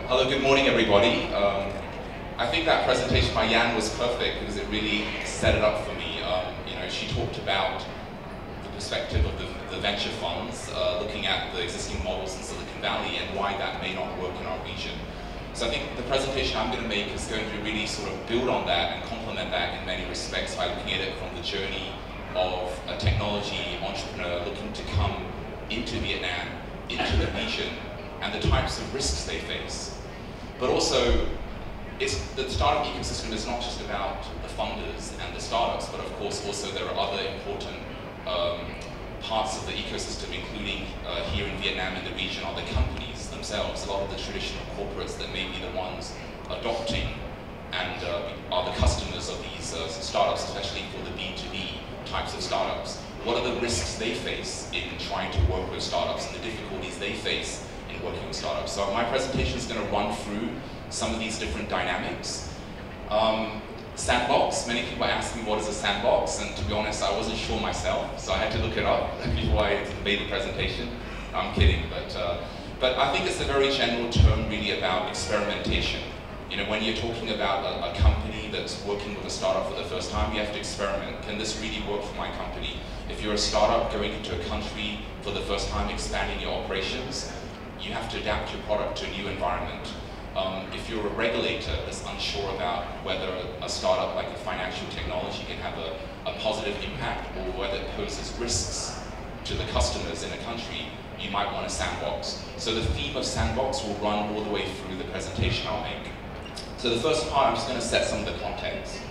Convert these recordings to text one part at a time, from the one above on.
Hello, good morning everybody. I think that presentation by Yan was perfect because it really set it up for me. She talked about the perspective of the venture funds, looking at the existing models in Silicon Valley and why that may not work in our region. So I think the presentation I'm going to make is going to really sort of build on that and complement that in many respects by looking at it from the journey of a technology entrepreneur looking to come into Vietnam, into the region, and the types of risks they face. But also, the startup ecosystem is not just about the funders and the startups, but of course also there are other important parts of the ecosystem, including here in Vietnam and the region, are the companies themselves. A lot of the traditional corporates that may be the ones adopting and are the customers of these startups, especially for the B2B types of startups. What are the risks they face in trying to work with startups and the difficulties they face in working with startups? So my presentation is going to run through some of these different dynamics. Sandbox, many people ask me what is a sandbox, and to be honest, I wasn't sure myself, so I had to look it up before I made the presentation. I'm kidding, but I think it's a very general term really about experimentation. You know, when you're talking about a company that's working with a startup for the first time, you have to experiment. Can this really work for my company? If you're a startup going into a country for the first time, expanding your operations, you have to adapt your product to a new environment. If you're a regulator that's unsure about whether a startup like a financial technology can have a positive impact or whether it poses risks to the customers in a country, you might want a sandbox. So the theme of sandbox will run all the way through the presentation I'll make. So the first part, I'm just going to set some of the context.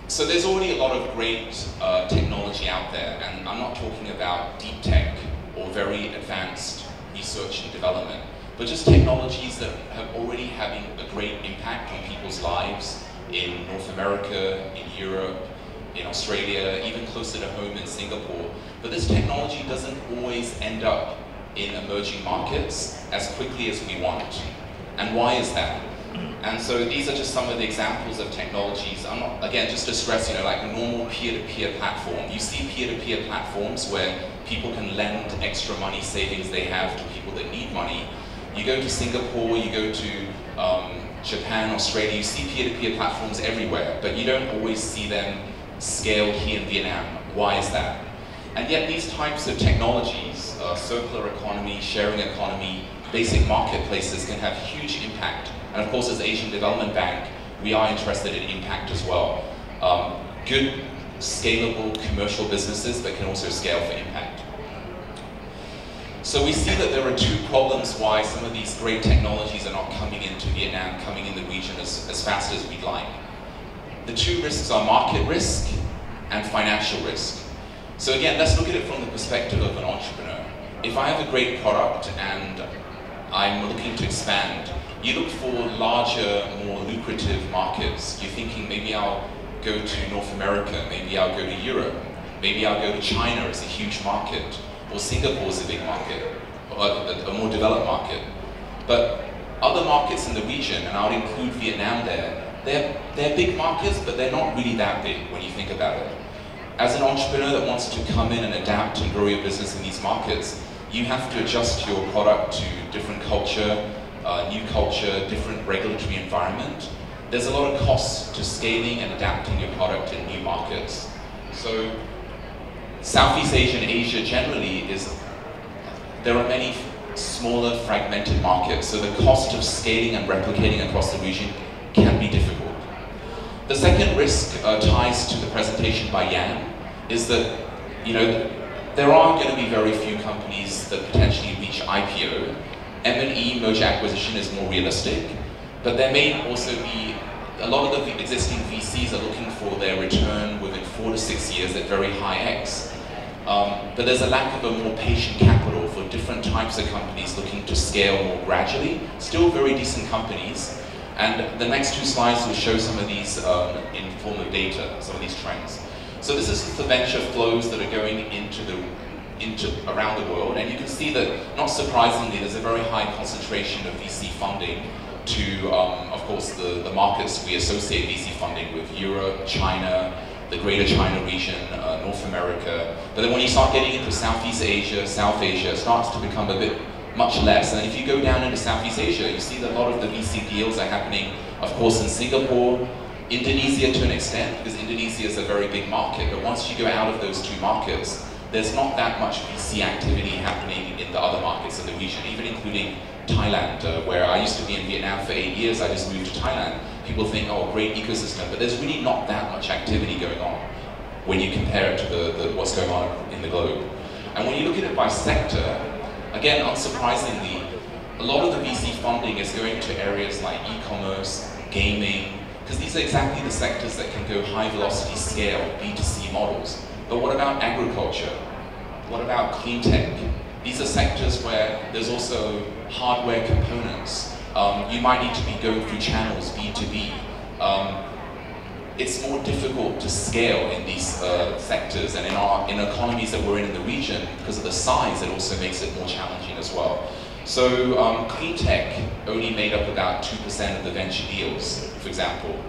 So there's already a lot of great technology out there, and I'm not talking about deep tech or very advanced research and development, but just technologies that have already having a great impact on people's lives in North America, in Europe, in Australia, even closer to home in Singapore. But this technology doesn't always end up in emerging markets as quickly as we want. And why is that? And so these are just some of the examples of technologies. I'm not, again, just to stress, like a normal peer-to-peer platform. You see peer-to-peer platforms where people can lend extra money savings they have to people that need money. You go to Singapore, you go to Japan, Australia, you see peer-to-peer platforms everywhere, but you don't always see them scaled here in Vietnam. Why is that? And yet these types of technologies, circular economy, sharing economy, basic marketplaces can have huge impact. And of course, as Asian Development Bank, we are interested in impact as well. Good, scalable commercial businesses that can also scale for impact. So we see that there are two problems why some of these great technologies are not coming into Vietnam, coming in the region as fast as we'd like. The two risks are market risk and financial risk. So again, let's look at it from the perspective of an entrepreneur. If I have a great product and I'm looking to expand, you look for larger, more lucrative markets. You're thinking, maybe I'll go to North America, maybe I'll go to Europe, maybe I'll go to China, it's a huge market, or Singapore is a big market, or a more developed market. But other markets in the region, and I would include Vietnam there, they're big markets, but they're not really that big when you think about it. As an entrepreneur that wants to come in and adapt and grow your business in these markets, you have to adjust your product to different culture, new culture, different regulatory environment. There's a lot of costs to scaling and adapting your product in new markets. So Southeast Asia and Asia generally there are many smaller fragmented markets, so the cost of scaling and replicating across the region can be difficult. The second risk ties to the presentation by Yan, is that there are going to be very few companies that potentially reach IPO. M&E, merger acquisition, is more realistic, but there may also be a lot of the existing VCs are looking for their return within 4 to 6 years at very high X. But there's a lack of a more patient capital for different types of companies looking to scale more gradually. Still very decent companies. And the next two slides will show some of these in form of data, some of these trends. So this is the venture flows that are going into around the world, and you can see that, not surprisingly, there's a very high concentration of VC funding to, of course, the markets we associate VC funding with: Europe, China, the Greater China region, North America. But then when you start getting into Southeast Asia, South Asia, it starts to become a bit much less. And if you go down into Southeast Asia, you see that a lot of the VC deals are happening, of course, in Singapore, Indonesia to an extent, because Indonesia is a very big market, but once you go out of those two markets, there's not that much VC activity happening in the other markets in the region, even including Thailand, where I used to be in Vietnam for 8 years. I just moved to Thailand. People think, oh, great ecosystem, but there's really not that much activity going on when you compare it to what's going on in the globe. And when you look at it by sector, again, unsurprisingly, a lot of the VC funding is going to areas like e-commerce, gaming, because these are exactly the sectors that can go high velocity scale, B2C models. But what about agriculture? What about clean tech? These are sectors where there's also hardware components. You might need to be going through channels, B2B. It's more difficult to scale in these sectors, and in economies that we're in the region, because of the size, it also makes it more challenging as well. So clean tech only made up about 2% of the venture deals, for example,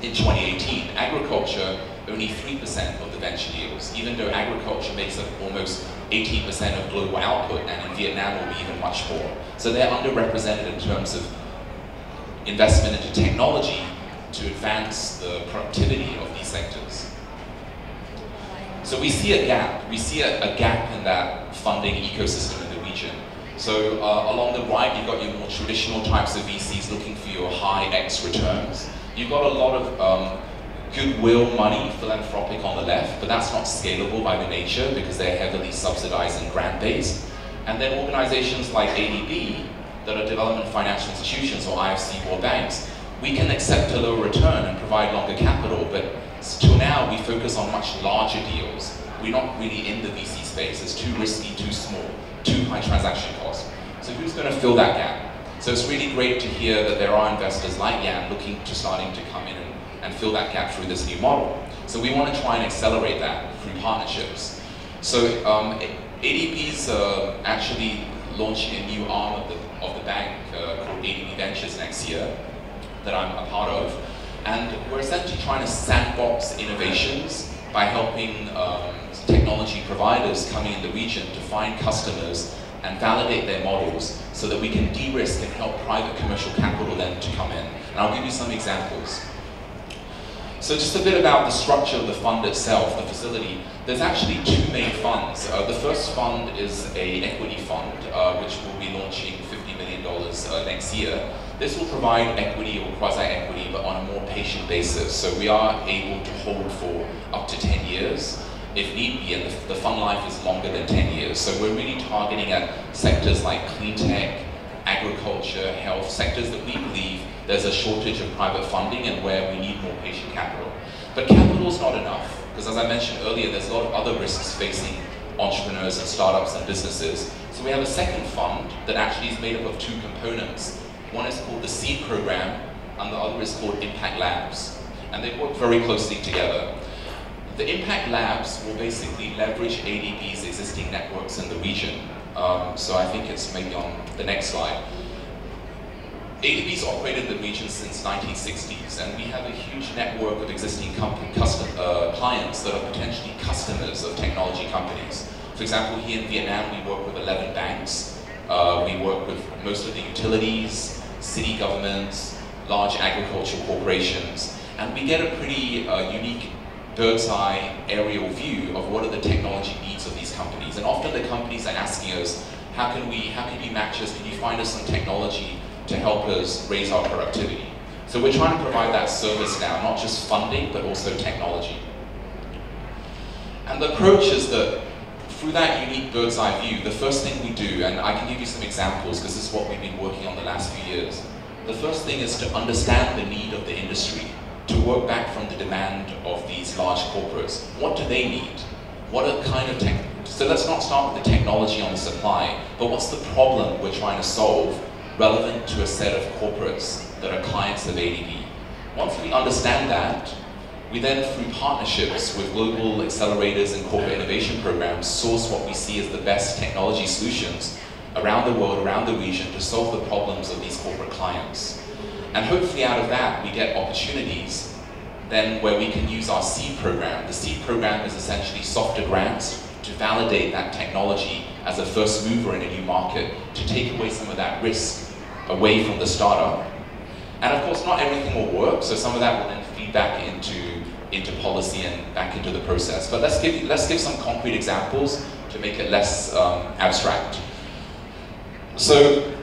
in 2018. Agriculture, only 3% of the venture deals, even though agriculture makes up almost 18% of global output, and in Vietnam will be even much more. So they're underrepresented in terms of investment into technology to advance the productivity of these sectors. So we see a gap. We see a gap in that funding ecosystem in the region. So along the right, you've got your more traditional types of VCs looking for your high X returns. You've got a lot of goodwill money, philanthropic on the left, but that's not scalable by the nature because they're heavily subsidized and grant-based. And then organizations like ADB, that are development financial institutions or IFC or banks, we can accept a lower return and provide longer capital, but till now we focus on much larger deals. We're not really in the VC space. It's too risky, too small, too high transaction cost. So who's going to fill that gap? So it's really great to hear that there are investors like Yan starting to come in and fill that gap through this new model. So we want to try and accelerate that through partnerships. So ADB's actually launching a new arm of the bank called ADB Ventures next year that I'm a part of. And we're essentially trying to sandbox innovations by helping technology providers coming in the region to find customers and validate their models so that we can de-risk and help private commercial capital then to come in. And I'll give you some examples. So just a bit about the structure of the fund itself, the facility. There's actually two main funds. The first fund is an equity fund, which will be launching $50 million next year. This will provide equity or quasi-equity, but on a more patient basis. So we are able to hold for up to 10 years, if need be, and the fund life is longer than 10 years. So we're really targeting at sectors like clean tech, agriculture, health, sectors that we believe there's a shortage of private funding and where we need more patient capital. But capital is not enough, because as I mentioned earlier, there's a lot of other risks facing entrepreneurs and startups and businesses. So we have a second fund that actually is made up of two components. One is called the Seed Program, and the other is called Impact Labs. And they work very closely together. The Impact Labs will basically leverage ADB's existing networks in the region. So I think it's maybe on the next slide. ADB's operated in the region since 1960s, and we have a huge network of existing clients that are potentially customers of technology companies. For example, here in Vietnam, we work with 11 banks. We work with most of the utilities, city governments, large agricultural corporations, and we get a pretty unique bird's eye aerial view of what are the technology needs of these companies. And often the companies are asking us, how can you match us, can you find us some technology to help us raise our productivity? So we're trying to provide that service now, not just funding, but also technology. And the approach is that through that unique bird's eye view, the first thing we do, and I can give you some examples because this is what we've been working on the last few years. The first thing is to understand the need of the industry, to work back from the demand of these large corporates. What do they need? What are kind of tech? So let's not start with the technology on the supply, but what's the problem we're trying to solve relevant to a set of corporates that are clients of ADB? Once we understand that, we then, through partnerships with global accelerators and corporate innovation programs, source what we see as the best technology solutions around the world, around the region, to solve the problems of these corporate clients. And hopefully out of that, we get opportunities then where we can use our seed program. The seed program is essentially softer grants to validate validate that technology as a first mover in a new market to take away some of that risk away from the startup. And of course, not everything will work, so some of that will then feed back into policy and back into the process. But let's give some concrete examples to make it less abstract. So,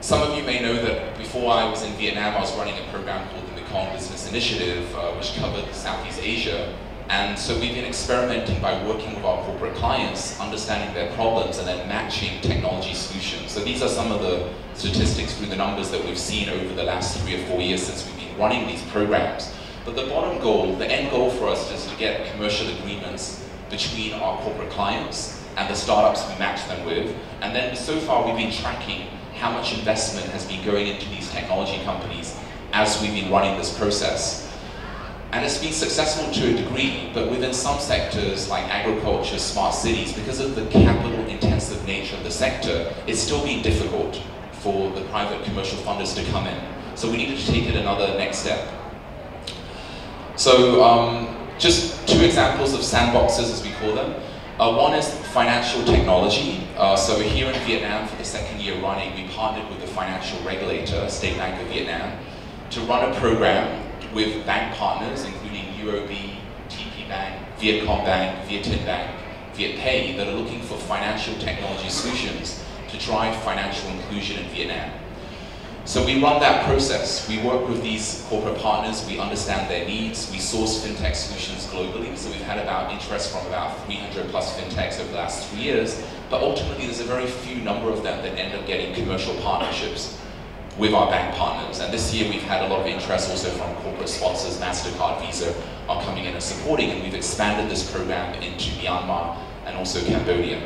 some of you may know that before I was in Vietnam, I was running a program called the Mekong Business Initiative, which covered Southeast Asia. And so we've been experimenting by working with our corporate clients, understanding their problems, and then matching technology solutions. So these are some of the statistics through the numbers that we've seen over the last 3 or 4 years since we've been running these programs. But the bottom goal, the end goal for us is to get commercial agreements between our corporate clients and the startups we match them with. And then so far we've been tracking how much investment has been going into these technology companies as we've been running this process. And it's been successful to a degree, but within some sectors like agriculture, smart cities, because of the capital intensive nature of the sector, it's still been difficult for the private commercial funders to come in. So we needed to take it another next step. So just 2 examples of sandboxes, as we call them. One is financial technology. So here in Vietnam, for the 2nd year running, we partnered with the financial regulator, State Bank of Vietnam, to run a program with bank partners, including UOB, TP Bank, Vietcom Bank, Viet Bank, VietPay, that are looking for financial technology solutions to drive financial inclusion in Vietnam. So we run that process. We work with these corporate partners, we understand their needs, we source fintech solutions globally. So we've had interest from about 300 plus fintechs over the last 3 years, but ultimately there's a very few number of them that end up getting commercial partnerships with our bank partners. And this year we've had a lot of interest also from corporate sponsors. MasterCard, Visa are coming in and supporting, and we've expanded this program into Myanmar and also Cambodia.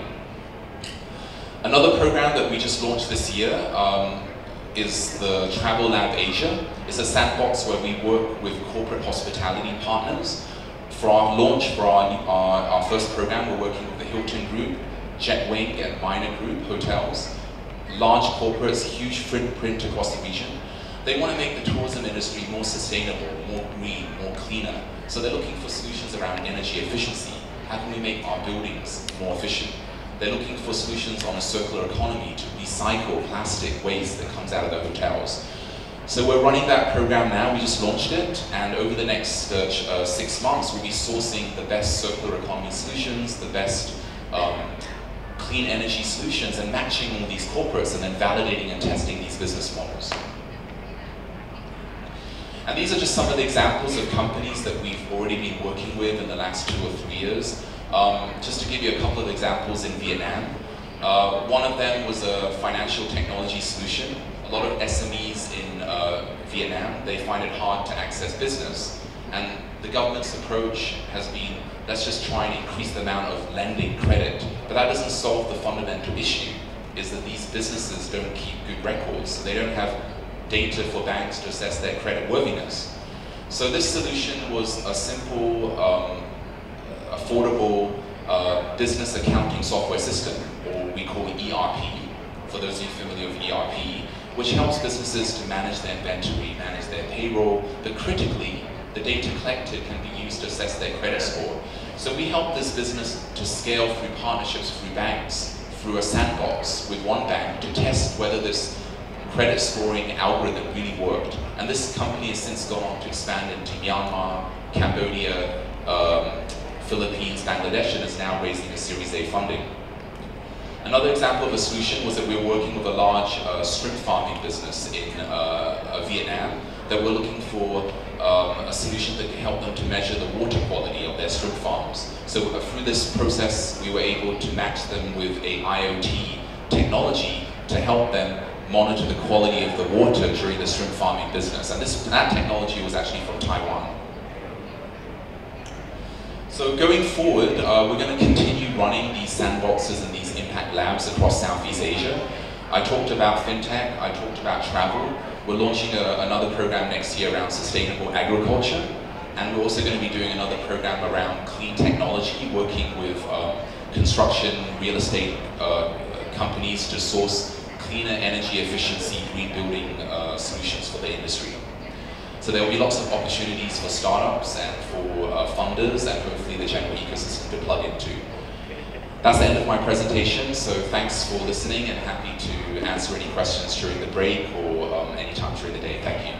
Another program that we just launched this year is the Travel Lab Asia. It's a sandbox where we work with corporate hospitality partners. For our launch, for our first program, we're working with the Hilton Group, Jetwing and Minor Group hotels. Large corporates, huge footprint across the region. They want to make the tourism industry more sustainable, more green, more cleaner. So they're looking for solutions around energy efficiency. How can we make our buildings more efficient? They're looking for solutions on a circular economy to recycle plastic waste that comes out of the hotels. So we're running that program now. We just launched it, and over the next 6 months, we'll be sourcing the best circular economy solutions, the best clean energy solutions, and matching all these corporates and then validating and testing these business models. And these are just some of the examples of companies that we've already been working with in the last 2 or 3 years. Just to give you a couple of examples in Vietnam. One of them was a financial technology solution. A lot of SMEs in Vietnam, they find it hard to access business. And the government's approach has been, let's just try and increase the amount of lending credit. But that doesn't solve the fundamental issue, is that these businesses don't keep good records. So they don't have data for banks to assess their credit worthiness. So this solution was a simple, affordable business accounting software system, or we call it ERP, for those of you familiar with ERP, which helps businesses to manage their inventory, manage their payroll, but critically, the data collected can be used to assess their credit score. So we help this business to scale through partnerships through banks, through a sandbox with one bank to test whether this credit scoring algorithm really worked. And this company has since gone on to expand into Myanmar, Cambodia, Philippines, Bangladesh, and is now raising a Series A funding. Another example of a solution was that we were working with a large shrimp farming business in Vietnam that were looking for a solution that could help them to measure the water quality of their shrimp farms. So through this process, we were able to match them with a IoT technology to help them monitor the quality of the water during the shrimp farming business. And that technology was actually from Taiwan. So going forward, we're going to continue running these sandboxes and these impact labs across Southeast Asia. I talked about fintech, I talked about travel. We're launching another program next year around sustainable agriculture. And we're also going to be doing another program around clean technology, working with construction, real estate companies to source cleaner energy efficiency, green building solutions for the industry. So there will be lots of opportunities for startups and for funders and hopefully the general ecosystem to plug into. That's the end of my presentation, so thanks for listening and happy to answer any questions during the break or any time during the day. Thank you.